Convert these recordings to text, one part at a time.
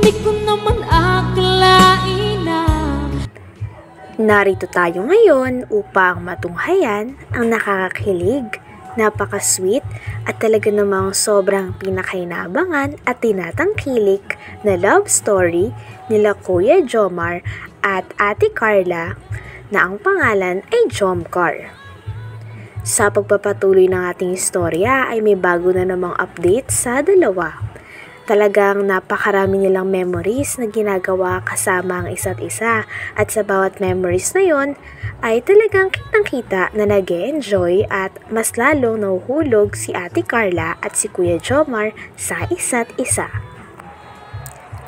Di ko naman akalain na. Narito tayo ngayon upang matunghayan ang nakakakilig, napaka-sweet at talaga namang sobrang pinakainabangan at tinatangkilik na love story nila Kuya Jomar at Ate Carla na ang pangalan ay Jomcar. Sa pagpapatuloy ng ating istorya ay may bago na namang update sa dalawa. Talagang napakarami nilang memories na ginagawa kasama ang isa't isa at sa bawat memories na yon ay talagang kitang-kita na nag-e-enjoy at mas lalong nahuhulog si Ate Carla at si Kuya Jomar sa isa't isa.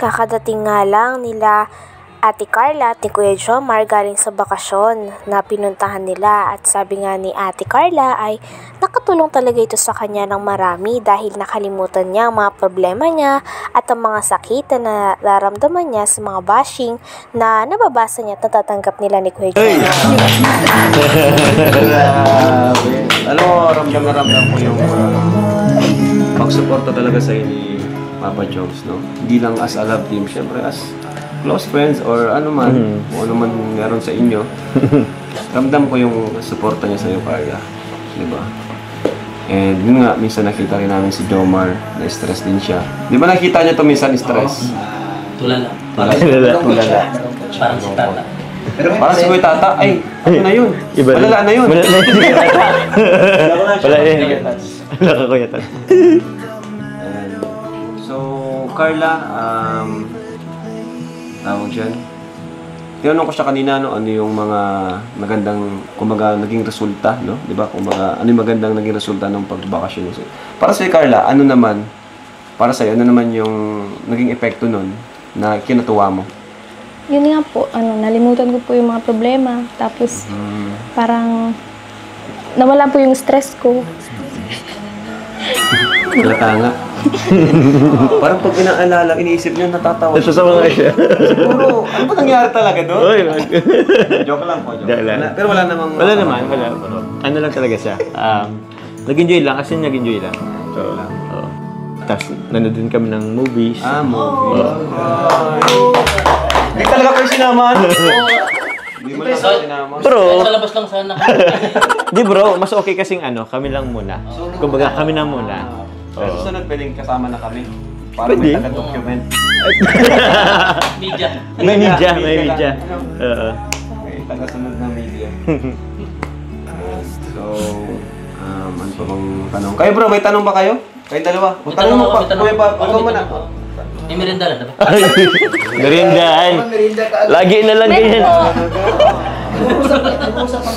Kakadating nga lang nila Ate Carla at ni Kuya Jomar galing sa bakasyon na pinuntahan nila at sabi nga ni Ate Carla ay nakatulong talaga ito sa kanya ng marami dahil nakalimutan niya ang mga problema niya at ang mga sakit na nararamdaman niya sa mga bashing na nababasa niya at natatanggap nila ni Kuya Jomar. Alam mo, ramdam na ramdam ko yung pagsuporta talaga sa ni Papa Joms, no? Hindi lang as a love team, syempre as close friends or ano man, kung ano man meron sa inyo. Ramdam ko yung suporta niya sa iyo, Carla. Diba? And yun nga, minsan nakita rin namin si Jomar, na-stress din siya. Di ba nakita niya to minsan stress? Tulala. Tulala. Parang si Tata. Parang si Kuya Tata, ay, ano na yun? Malala na yun. Wala yun. Wala ka Kuya Tata. So, Carla, tawag dyan. Tinanong ko siya kanina, no, ano yung mga magandang, kumbaga, naging resulta, no? Di ba? Kumbaga, ano yung magandang naging resulta ng pagbakasyon niya. Para sa Carla, ano naman, para sa'yo, ano naman yung naging epekto nun na kinatuwa mo? Yun nga po, nalimutan ko po yung mga problema. Tapos, parang, nawala po yung stress ko. Halata nga. Parang pag inaalala, iniisip niya, natatawa. Nasasawa nga siya. Siguro, ano ba nangyari talaga doon? Joke lang po, joke. Pero wala namang... Wala naman. Ano lang talaga siya. Nag-enjoy lang, kasi nag-enjoy lang. So, tapos, nanood din kami ng movies. Movies. Hindi talaga kayo sinaman. Hindi mo lang sinaman. Bro, sa labas lang sana. di bro, mas okay kasing kami lang muna. Kumbaga, kami na muna. Pero susunod, pwedeng kasama na kami. Para may taga-document. Media. May media. May taga-sunod na media. So, ano pa bang tanong? Kayo bro, may tanong ba kayo? Kayong dalawa? Tanong mo pa. Ikaw muna. May merienda na ba? Meriendahan. Lagi na lang ganyan.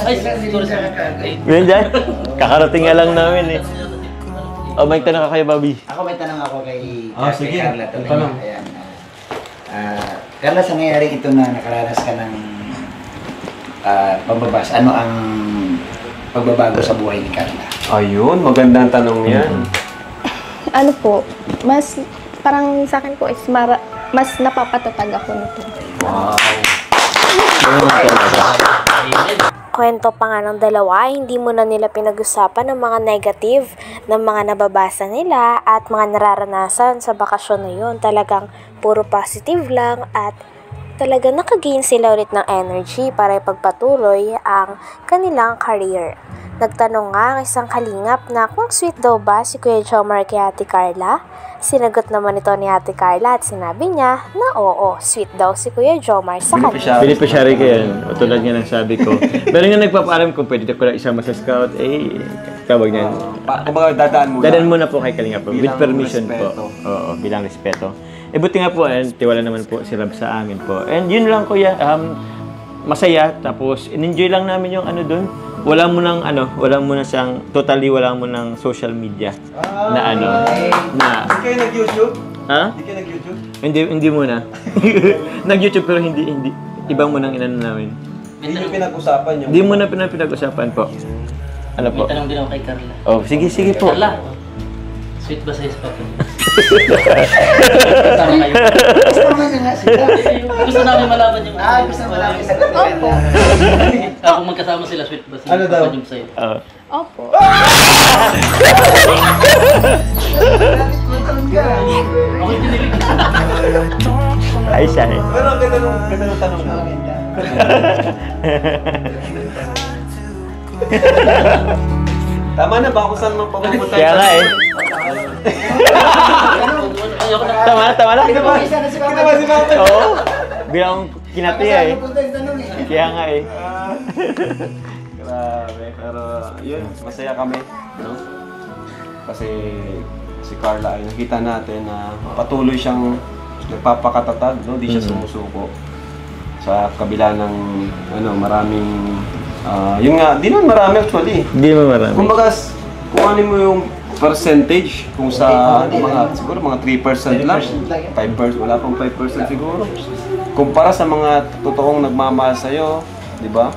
Ay, sorry. Meriendahan? Kakarating nga lang namin eh. May tanong ka kay Bobby. Ako may tanong ako kay sige. Carla. Tanong. Ayan. Carla, sa nangyayari ito na nakaranas ka ng pagbabas, ano ang pagbabago sa buhay ni Carla? Ayun, magandang tanong yan. Ano po, mas, parang sa akin po is mas napapatatag ako nito. Wow. Kwento pa nga ng dalawa, hindi mo na nila pinag-usapan ng mga negative ng mga nababasa nila at mga nararanasan sa bakasyon na yun. Talagang puro positive lang at talagang nakagain sila ulit ng energy para ipagpatuloy ang kanilang career. Nagtanong nga ang isang kalingap na kung sweet daw ba si Kuya Jomar kay Ate Carla. Sinagot naman ito ni Ate Carla at sinabi niya na oo, sweet daw si Kuya Jomar sa kanya. Pinipasyari ko yan, tulad nga ng sabi ko. Pero nga nagpapaalam kung pwede ko lang isama sa scout, tawag niyan. Kumbaga dadaan muna. Dadaan muna po kay Kalingap po, with permission respeto. po. Oo, bilang respeto. Buti nga po, tiwala naman po sila sa amin po. And yun lang kuya, masaya, tapos in-enjoy lang namin yung doon. Wala mo nang siyang, totally wala mo nang social media na na... Hindi kayo nag-YouTube? Ha? Hindi kayo nag-YouTube? Hindi muna. Nag-YouTube pero hindi, ibang mo nang inano namin. Hindi nyo pinag-usapan yung... Hindi mo na pinag-usapan po. Ano po? May tanong din ako kay Carla. Oh, sige po. Carla, sweet ba sa'yo sa papa? Tama kayo. Gusto naman nga sila. Gusto namin malaman yung... Gusto naman namin sa Opo. Kung magkasama sila, sweet ba sila? Ano daw? Yung sa'yo? Opo. Ako yung ganda ng tanong mo. Tama na ba kung saan mo papupunta? Kaya nga eh. Tama na. Kinabahan na si Papa. Oo. Bilang kinatiya eh. Kaya nga eh. Grabe, pero yun, masaya kami, no? Kasi si Carla ay nakita natin na patuloy siyang nagpapakatatag, no? Di siya sumusuko sa kabila ng maraming yun nga, di naman marami actually. Hindi naman marami. Kumbaga, kung ano mo yung percentage, kung sa siguro mga 3% lang, 5%, wala pang 5% siguro. Kumpara sa mga totoong nagmamahal sa'yo, di ba?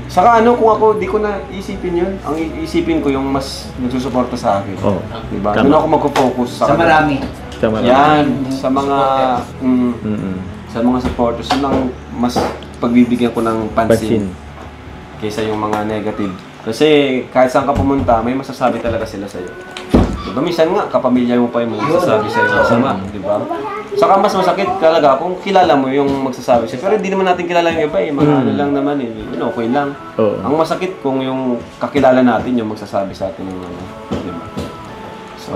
Saka kung ako, di ko na isipin yun. Ang iisipin ko yung mas nagsusuporta sa akin. Oo. Di ba? Doon ako magpo-focus sa marami. Yan, sa mga supporters, yun lang mas pagbibigyan ko ng pansin kaysa yung mga negative. Kasi kahit saan ka pumunta, may masasabi talaga sila sa'yo. Diba? Minsan nga, kapamilya mo pa yung magsasabi sa'yo masama. Diba? Saka mas masakit talaga kung kilala mo yung magsasabi sa'yo. Pero hindi naman natin kilala yung iba eh. Mga lang naman eh. Okay lang. Ang masakit kung yung kakilala natin yung magsasabi sa atin ng diba? So,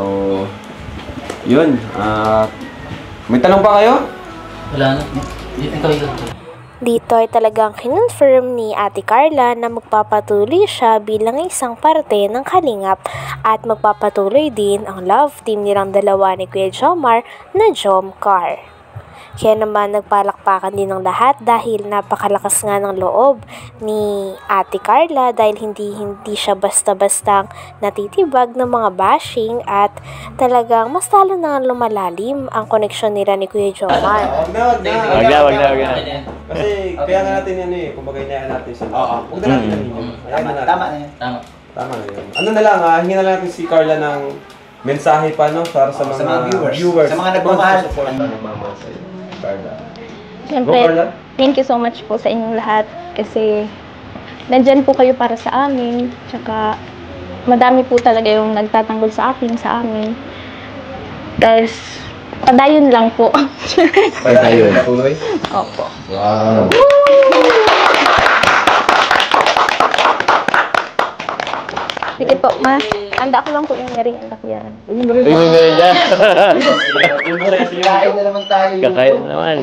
yun. May tanong pa kayo? Wala na. Ikaw. Dito ay talagang kinonfirm ni Ate Carla na magpapatuloy siya bilang isang parte ng Kalingap at magpapatuloy din ang love team nilang dalawa ni Kuya Jomar na Jomcar. Kaya naman nagpalakpakan din ng lahat dahil napakalakas nga ng loob ni Ate Carla dahil hindi siya basta-bastang natitibag ng mga bashing at talagang mas lalo na lumalalim ang koneksyon nila ni Kuya Jomar. Wag na. Kasi kaya nga natin yan eh, kumbaga inayaan natin sila. Huwag na natin yun. Tama na yan. Tama na yun. Ano na lang hingi na natin si Carla ng mensahe pa para sa mga viewers. Sa mga nagmamahal. Nagmamahal sa'yo. Carla. Siyempre, thank you so much po sa inyong lahat kasi nandyan po kayo para sa amin. Tsaka madami po talaga yung nagtatanggol sa amin. Guys, padayon lang po. Padayon. Tuloy? Opo. Wow. Sige po, ma. Handa ko lang po yung merienda ko yan. Yung merienda. Kakain na naman tayo. Kakain na naman.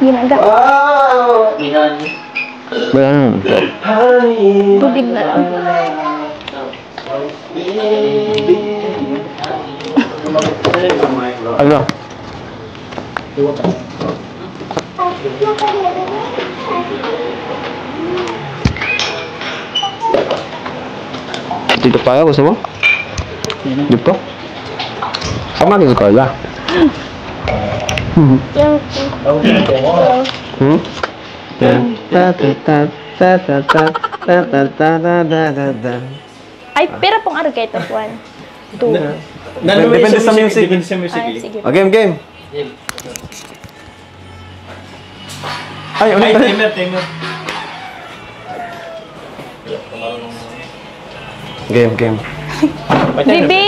Ginanda. Yan. Wala naman. Tubig na lang. Ano? Dito tayo, gusto mo? Dito? Sama ni Carla. Ay, pera pong argay ito, 1, 2. Depende sa music. Ay, sige. Game. Ay, ulit. Game. Bibi!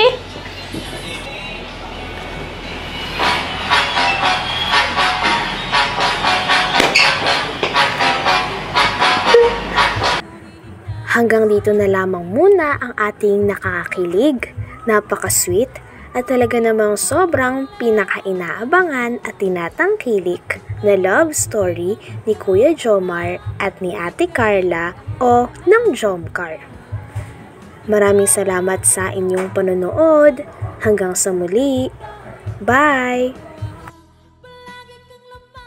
Hanggang dito na lamang muna ang ating nakakakilig, napaka-sweet at talaga namang sobrang pinaka-inaabangan at tinatangkilik na love story ni Kuya Jomar at ni Ate Carla o ng Jomcar. Maraming salamat sa inyong panonood. Hanggang sa muli. Bye!